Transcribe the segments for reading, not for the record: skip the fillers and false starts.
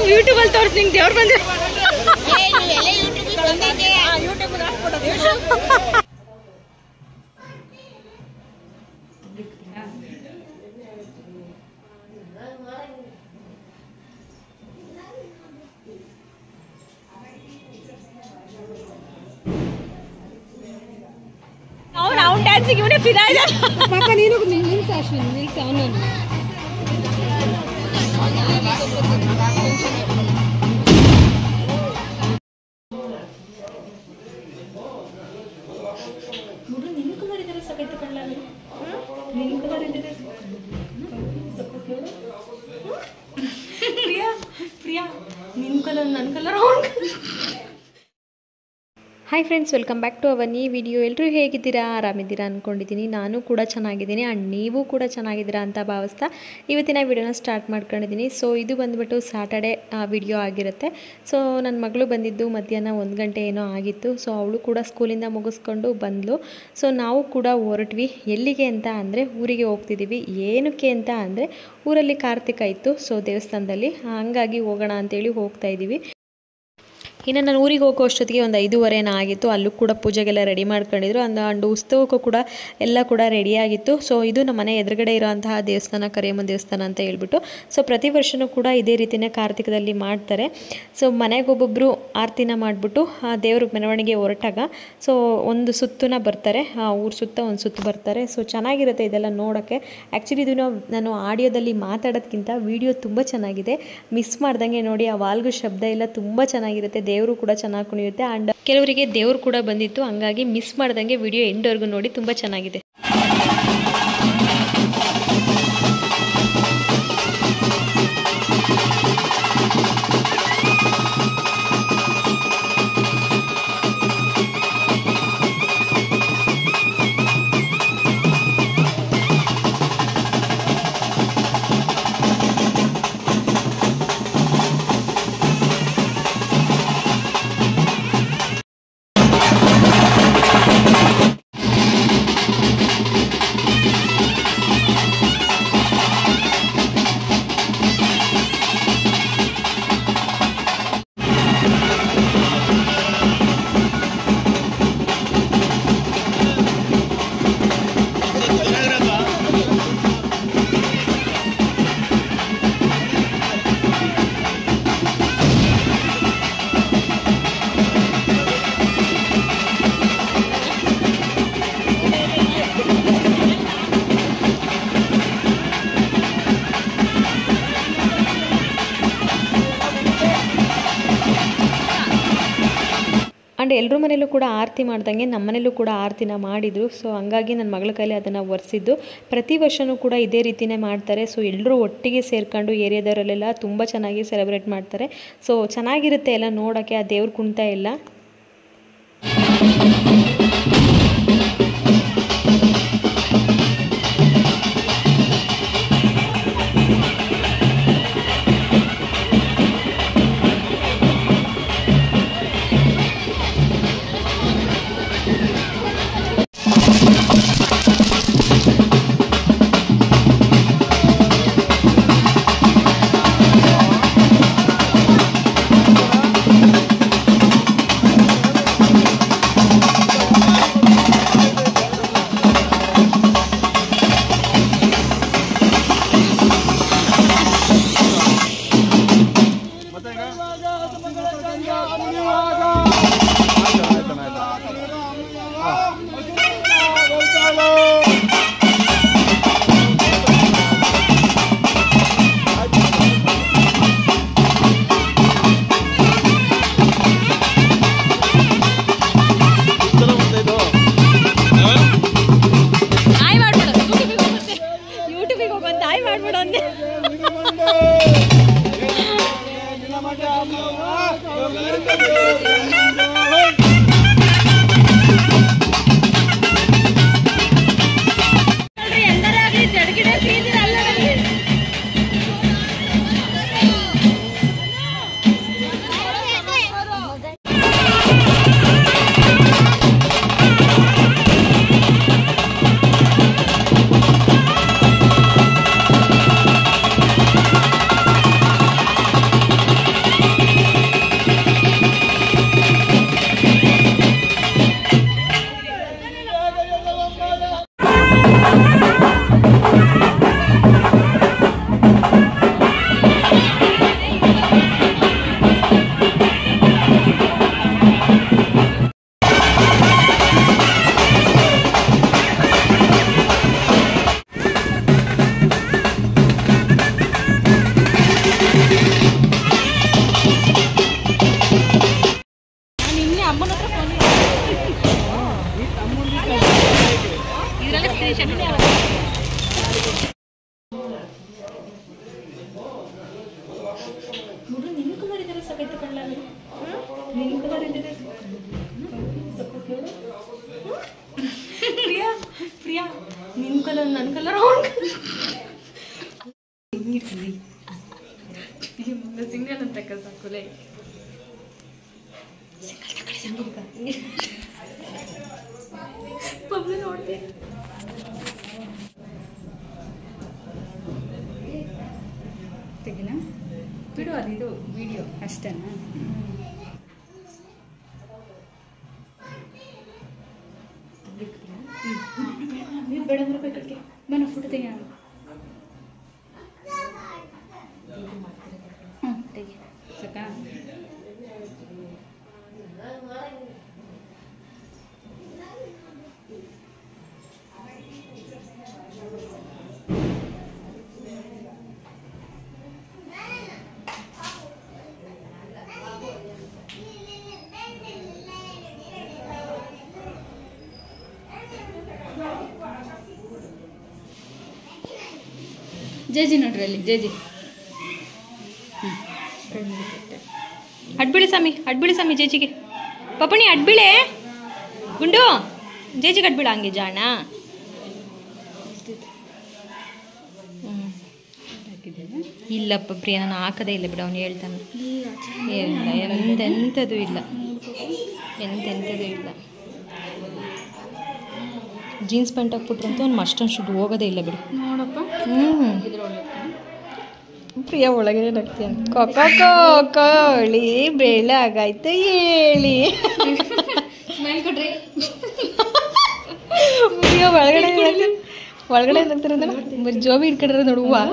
YouTube ಅಲ್ಲಿ ತೋರಿಸಿ ನಿಂಗೆ ದೇವ್ರು ಬಂದ್ರೆ ಅವ್ನು ಡ್ಯಾನ್ಸಿಗೆ ಇವನೇ ಫಿದಾ ಇದ್ದಾನೆ ಪಾಪ ನೀನು ನಿಲ್ಸ ಅಶ್ವಿನ್ ನಿಲ್ಸ ಅವನನ್ನು ಪ್ರಿಯಾ ನಿನ್ನ ಕಲರ್ ನನ್ನ colour hi friends, welcome back to our new video. ಎಲ್ಲರೂ ಹೇಗಿದ್ದೀರಾ? ಆರಾಮಿದ್ದೀರಾ ಅಂದ್ಕೊಂಡಿದ್ದೀನಿ. ನಾನು ಕೂಡ ಚೆನ್ನಾಗಿದ್ದೀನಿ ಆ್ಯಂಡ್ ನೀವು ಕೂಡ ಚೆನ್ನಾಗಿದ್ದೀರಾ ಅಂತ ಭಾವಿಸ್ತಾ ಇವತ್ತಿನ ವಿಡಿಯೋನ ಸ್ಟಾರ್ಟ್ ಮಾಡ್ಕೊಂಡಿದ್ದೀನಿ. ಸೊ ಇದು ಬಂದುಬಿಟ್ಟು ಸ್ಯಾಟರ್ಡೇ ವಿಡಿಯೋ ಆಗಿರುತ್ತೆ. ಸೊ ನನ್ನ ಮಗಳು ಬಂದಿದ್ದು ಮಧ್ಯಾಹ್ನ 1 ಗಂಟೆ ಏನೋ ಆಗಿತ್ತು. ಸೊ ಅವಳು ಕೂಡ ಸ್ಕೂಲಿಂದ ಮುಗಿಸ್ಕೊಂಡು ಬಂದಳು. ಸೊ ನಾವು ಕೂಡ ಹೊರಟ್ವಿ. ಎಲ್ಲಿಗೆ ಅಂತ ಅಂದರೆ ಊರಿಗೆ ಹೋಗ್ತಿದ್ದೀವಿ. ಏನಕ್ಕೆ ಅಂತ ಅಂದರೆ ಊರಲ್ಲಿ ಕಾರ್ತಿಕ ಇತ್ತು, ಸೊ ದೇವಸ್ಥಾನದಲ್ಲಿ, ಹಂಗಾಗಿ ಹೋಗೋಣ ಅಂತೇಳಿ ಹೋಗ್ತಾ ಇದ್ದೀವಿ. ಇನ್ನು ನಾನು ಊರಿಗೆ ಹೋಗೋ ಅಷ್ಟೊತ್ತಿಗೆ ಒಂದು 5:15 ಆಗಿತ್ತು. ಅಲ್ಲೂ ಕೂಡ ಪೂಜೆಗೆಲ್ಲ ರೆಡಿ ಮಾಡ್ಕೊಂಡಿದ್ರು. ಅಂಡ್ ಉತ್ಸವಕ್ಕೂ ಕೂಡ ಎಲ್ಲ ಕೂಡ ರೆಡಿಯಾಗಿತ್ತು. ಸೊ ಇದು ನಮ್ಮ ಮನೆ ಎದುರುಗಡೆ ಇರೋಂತಹ ದೇವಸ್ಥಾನ, ಕರಿಯಮ್ಮನ ದೇವಸ್ಥಾನ ಅಂತ ಹೇಳ್ಬಿಟ್ಟು. ಸೊ ಪ್ರತಿ ವರ್ಷವೂ ಕೂಡ ಇದೇ ರೀತಿಯೇ ಕಾರ್ತಿಕದಲ್ಲಿ ಮಾಡ್ತಾರೆ. ಸೊ ಮನೆಗೊಬ್ಬೊಬ್ಬರು ಆರತಿನ ಮಾಡಿಬಿಟ್ಟು ಆ ದೇವ್ರ ಮೆರವಣಿಗೆ ಹೊರಟಾಗ ಸೊ ಒಂದು ಸುತ್ತನ್ನ ಬರ್ತಾರೆ, ಊರು ಸುತ್ತ ಒಂದು ಸುತ್ತು ಬರ್ತಾರೆ. ಸೊ ಚೆನ್ನಾಗಿರುತ್ತೆ ಇದೆಲ್ಲ ನೋಡೋಕ್ಕೆ. ಆ್ಯಕ್ಚುಲಿ ಇದು ನಾನು ಆಡಿಯೋದಲ್ಲಿ ಮಾತಾಡೋದಕ್ಕಿಂತ ವಿಡಿಯೋ ತುಂಬ ಚೆನ್ನಾಗಿದೆ. ಮಿಸ್ ಮಾಡ್ದಂಗೆ ನೋಡಿ. ಆ ವಾಲ್ಗು ಶಬ್ದ ಎಲ್ಲ ತುಂಬ ಚೆನ್ನಾಗಿರುತ್ತೆ. ದೇವರು ಕೂಡ ಚೆನ್ನಾಗಿ ಕುಣಿಯುತ್ತೆ. ಆ್ಯಂಡ್ ಕೆಲವರಿಗೆ ದೇವರು ಕೂಡ ಬಂದಿತ್ತು, ಹಂಗಾಗಿ ಮಿಸ್ ಮಾಡ್ದಂಗೆ ವಿಡಿಯೋ ಎಂಡ್ವರೆಗೂ ನೋಡಿ. ತುಂಬ ಚೆನ್ನಾಗಿದೆ. ಆ್ಯಂಡ್ ಎಲ್ಲರ ಮನೇಲೂ ಕೂಡ ಆರತಿ ಮಾಡ್ದಂಗೆ ನಮ್ಮ ಮನೇಲೂ ಕೂಡ ಆರತಿನ ಮಾಡಿದರು. ಸೊ ಹಂಗಾಗಿ ನನ್ನ ಮಗಳ ಕೈಲಿ ಅದನ್ನು ಒರೆಸಿದ್ದು. ಪ್ರತಿ ವರ್ಷವೂ ಕೂಡ ಇದೇ ರೀತಿಯೇ ಮಾಡ್ತಾರೆ. ಸೊ ಎಲ್ಲರೂ ಒಟ್ಟಿಗೆ ಸೇರ್ಕೊಂಡು ಏರಿಯಾದವರಲ್ಲೆಲ್ಲ ತುಂಬ ಚೆನ್ನಾಗಿ ಸೆಲೆಬ್ರೇಟ್ ಮಾಡ್ತಾರೆ. ಸೊ ಚೆನ್ನಾಗಿರುತ್ತೆ ಎಲ್ಲ ನೋಡೋಕ್ಕೆ. ಆ ದೇವ್ರ ಕುಣಿತ ಎಲ್ಲ ಒಂದು ತಾಯಿ ಮಾಡ್ಬಿಡು ಅಂದೆ. ಪ್ರಿಯಾ ನಿನ್ ಕಲರ್ ನನ್ನ ಕಲರ್ ಸಿಂಗಲ್ ಅಂತ ಸಾಕುಲೆ ಪಬ್ಲಿ ನೋಡ್ತೀನಿ ತೆಗಿನ ಬಿಡು ಅದಿದು ವಿಡಿಯೋ ಅಷ್ಟೇನಾ ಬೇಡ ಕಡೆಗೆ ಬನ್ನ ಫೋಟೋ ತೆಗಿಯೋಣ ತೆಗಿ ಸಾಕಾ ಜೇಜಿ ನೋಡ್ರಿ ಅಲ್ಲಿ ಜೇಜಿ ಅಡ್ಬಿಳಿ ಸ್ವಾಮಿ ಜೇಜಿಗೆ ಪಪ್ಪಣಿ ಅಡ್ಬಿಳೆ ಗುಂಡು ಜೇಜಿಗೆ ಅಡ್ಬಿಳ ಹಂಗೆ ಜಾಣ ಇಲ್ಲಪ್ಪ ಪ್ರಿಯ ನಾನು ಹಾಕದೇ ಇಲ್ಲ ಬಿಡು ಅವನು ಹೇಳ್ತಾನೆ ಇಲ್ಲ ಎಂತೆಂಥದ್ದು ಇಲ್ಲ ಎಂತೆಂಥದ್ದು ಇಲ್ಲ ಜೀನ್ಸ್ ಪ್ಯಾಂಟ್ ಹಾಕ್ಬಿಟ್ರಂತೂ ಅವ್ನು ಅಷ್ಟೊಂದು ಶುದ್ಧ ಹೋಗೋದೇ ಇಲ್ಲ ಬಿಡು ನೋಡಪ್ಪ ಪ್ರಿಯ ಒಳಗಡೆ ನಗ್ತೀಯ ಕೋಳಿ ಬೆಳಗಾಯ್ತು ಹೇಳಿ ಪ್ರಿಯ ಒಳಗಡೆ ನಗ್ತಾರ ಬರೀ ಜೋಬಿ ಇಟ್ಕೊಂಡ್ರೆ ನೋಡು ಹೂವು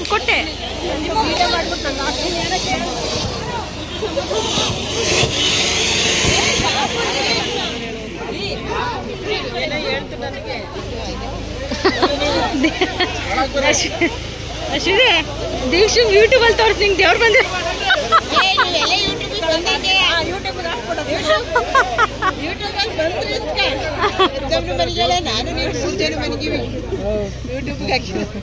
ಕೊಟ್ಟೆ ಅಶ್ವಿನಿ ದೀಕ್ಷು ಯೂಟ್ಯೂಬಲ್ಲಿ ತೋರಿಸಿ ನಿಂಗೆ ದೇವ್ರು ಬಂದೆ ನಾನು ನೀವು ಸೂಚನೆ ಮನೆಗಿವಿ ಯೂಟ್ಯೂಬ್ಗೆ ಹಾಕಿದ್ರು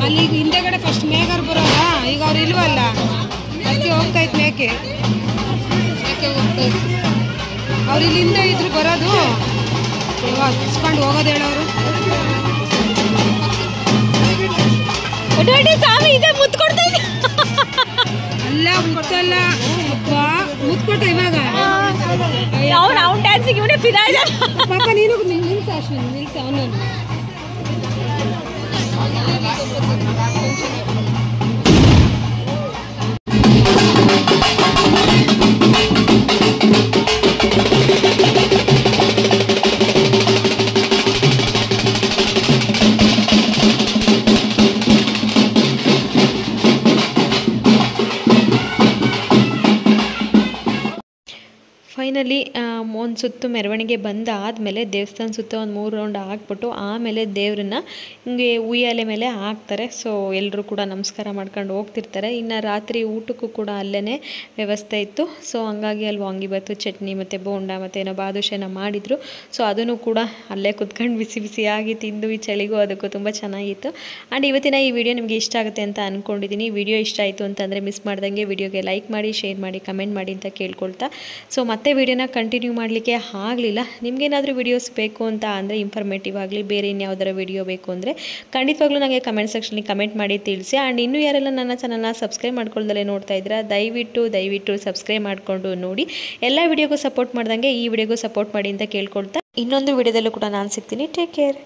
ಅಲ್ಲಿ ಈಗ ಹಿಂದೆಗಡೆ ಫಸ್ಟ್ ಮೇಘರ್ ಬರೋಲ್ಲ, ಈಗ ಅವ್ರು ಇಲ್ವಲ್ಲ, ಅದಕ್ಕೆ ಹೋಗ್ತಾ ಇತ್ತು ಮೇಕೆ. ಅವ್ರು ಇಲ್ಲಿಂದ ಇದ್ರು ಬರೋದು, ಹಚ್ಕೊಂಡು ಹೋಗೋದು ಹೇಳೋರು. ಸ್ವಾಮಿ ಇದೆ ಮುತ್ಕೊಡ್ತಾ ಇದೆ. ಅಲ್ಲ ಮುತ್ತಲ್ಲ, ಮುತ್ಕೊಟ್ಟ ಇವಾಗ ಅವ್ನು ಡ್ಯಾನ್ಸಿಗೆ ಇವನೇ ಫಿದಾ ಇದೆ. ಪಾಪ ನೀನು ನಿಲ್ಸ ಅಶ್ವಿನಿ, ನಿಲ್ಸ ಅವನು. ಫೈನಲಿ ಒಂದು ಸುತ್ತು ಮೆರವಣಿಗೆ ಬಂದಾದಮೇಲೆ ದೇವಸ್ಥಾನ ಸುತ್ತ ಒಂದು 3 ರೌಂಡ್ ಹಾಕ್ಬಿಟ್ಟು ಆಮೇಲೆ ದೇವ್ರನ್ನ ಹಿಂಗೆ ಉಯ್ಯಾಲೆ ಮೇಲೆ ಹಾಕ್ತಾರೆ. ಸೊ ಎಲ್ಲರೂ ಕೂಡ ನಮಸ್ಕಾರ ಮಾಡ್ಕೊಂಡು ಹೋಗ್ತಿರ್ತಾರೆ. ಇನ್ನು ರಾತ್ರಿ ಊಟಕ್ಕೂ ಕೂಡ ಅಲ್ಲೇ ವ್ಯವಸ್ಥೆ ಇತ್ತು. ಸೊ ಹಂಗಾಗಿ ಅಲ್ಲಿ ವಾಂಗಿಬಾತು, ಚಟ್ನಿ ಮತ್ತು ಬೋಂಡ ಮತ್ತು ಏನೋ ಬಾದುಷೆನ ಮಾಡಿದರು. ಸೊ ಅದನ್ನು ಕೂಡ ಅಲ್ಲೇ ಕುತ್ಕೊಂಡು ಬಿಸಿ ಬಿಸಿಯಾಗಿ ತಿಂದು ಈ ಚಳಿಗೂ ಅದಕ್ಕೂ ತುಂಬ ಚೆನ್ನಾಗಿತ್ತು. ಆ್ಯಂಡ್ ಇವತ್ತಿನ ಈ ವಿಡಿಯೋ ನಿಮಗೆ ಇಷ್ಟ ಆಗುತ್ತೆ ಅಂತ ಅಂದ್ಕೊಂಡಿದ್ದೀನಿ. ವಿಡಿಯೋ ಇಷ್ಟ ಆಯಿತು ಅಂತಂದರೆ ಮಿಸ್ ಮಾಡ್ದಂಗೆ ವಿಡಿಯೋಗೆ ಲೈಕ್ ಮಾಡಿ, ಶೇರ್ ಮಾಡಿ, ಕಮೆಂಟ್ ಮಾಡಿ ಅಂತ ಕೇಳ್ಕೊಳ್ತಾ, ಸೊ ಮತ್ತೆ ವಿಡಿಯೋನ ಕಂಟಿನ್ಯೂ ಮಾಡಲಿಕ್ಕೆ ಆಗಲಿಲ್ಲ. ನಿಮಗೇನಾದರೂ ವಿಡಿಯೋಸ್ ಬೇಕು ಅಂತ ಅಂದರೆ, ಇನ್ಫಾರ್ಮೇಟಿವ್ ಆಗಲಿ, ಬೇರೆ ಇನ್ಯಾವುದರ ವಿಡಿಯೋ ಬೇಕು ಅಂದರೆ ಖಂಡಿತವಾಗ್ಲೂ ನನಗೆ ಕಮೆಂಟ್ ಸೆಕ್ಷನಲ್ಲಿ ಕಮೆಂಟ್ ಮಾಡಿ ತಿಳಿಸಿ. ಆ್ಯಂಡ್ ಇನ್ನೂ ಯಾರೆಲ್ಲ ನನ್ನ ಚಾನಲ್ನ ಸಬ್ಸ್ಕ್ರೈಬ್ ಮಾಡ್ಕೊಳ್ದಲ್ಲೇ ನೋಡ್ತಾ ಇದ್ದೀರಾ, ದಯವಿಟ್ಟು ಸಬ್ಸ್ಕ್ರೈಬ್ ಮಾಡಿಕೊಂಡು ನೋಡಿ. ಎಲ್ಲ ವಿಡಿಯೋಗೂ ಸಪೋರ್ಟ್ ಮಾಡ್ದಂಗೆ ಈ ವಿಡಿಯೋಗೂ ಸಪೋರ್ಟ್ ಮಾಡಿ ಅಂತ ಕೇಳ್ಕೊಳ್ತಾ, ಇನ್ನೊಂದು ವಿಡಿಯೋದಲ್ಲೂ ಕೂಡ ನಾನು ಸಿಗ್ತೀನಿ. Take care.